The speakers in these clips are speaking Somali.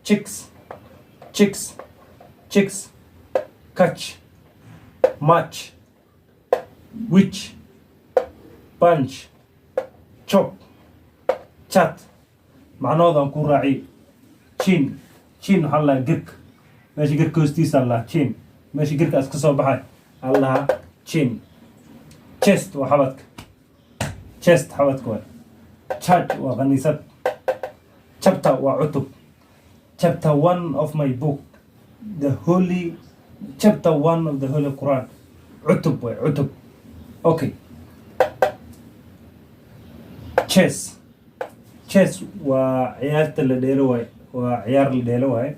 chicks, chicks, chicks, catch, match, witch, punch, chop, chat. معناه كون راعي. chin, chin حلا جرك. ماشي جرك وستيس الله chin. ماشي جرك أسكسو بحاي. الله chin. chest وحبتك. chest حبتك وين. church وغنيست. chapter وعتب. chapter 1 of my book. The holy chapter 1 of the Holy Quran. عتب وين عتب. Okay. chess. chess وعيارة اللي ديلوه وعيار اللي ديلوه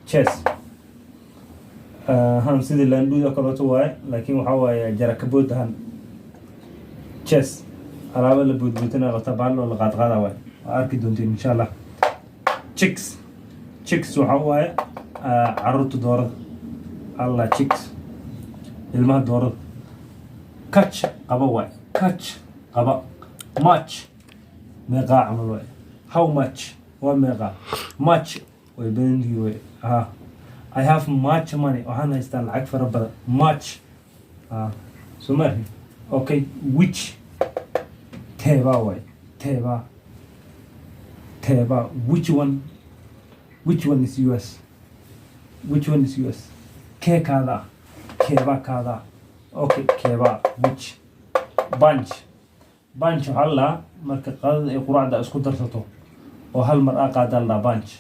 chess هم سيد اللي ندو يقرأتوه لكن وحوا جركبوت هن chess على اللي بودبوتنا غطبان ولا غطغانا وين أركيدونتين إن شاء الله chicks chicks وحوا عروت دور الله chicks المه دور catch قبا وين catch قبا match ميقا عمل وين how much وميقا much ويبندي وين I have much money وهنا يستاهل العك فربنا much سمعي okay which تبا وين تبا which one is yours which one is yours كي كذا كيبا كذا okay كيبا which bunch هلا marka qadada ay quraacda isku darsato oo hal mar qaada la bunch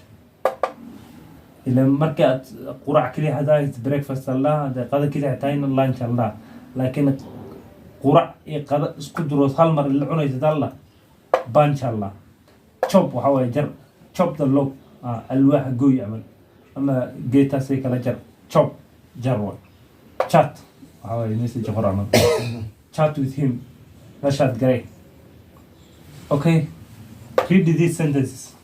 ila marka quraac kaliya hadaayt breakfast la hada qada kaliya taayna lunch la laakiin quraac ay qada isku daro hal mar la cunaysa dalla bunch la chop waxa way jar chop the log alwaax gooy amal ama geeta say kala jar chop jarwa chat waxa way message qoran chat with him rashad gray. Okay, read these sentences.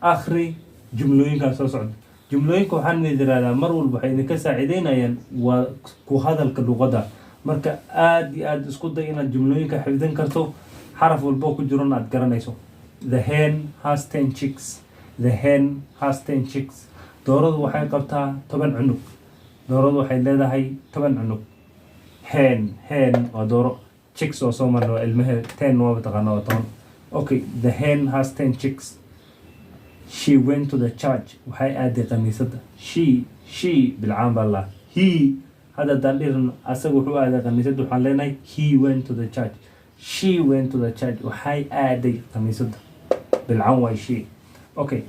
آخر جملوين كان صعد. جملوين كوحن ذرالا مرول بحين كساعدين أيان وكهذا اللغة ده. مركا آد اسكت دينا الجملوين كحفظين كرتو حرف والبوك جرون أتقرن يسو. The hen has 10 chicks. The hen has 10 chicks. دورد وحي قبتها طبعا عنق. دورد وحي لذا هي طبعا عنق. hen ودور chicks وصوما لو المه 10 وبتغنى وطن. Okay, the hen has 10 chicks. She went to the church. وهي آدي قميصة. She بالعام بالله. He هذا دليل أسوأ هو آدي قميصة وحلينا he went to the church. She went to the church. وهي آدي قميصة بالعام وهي she. Okay.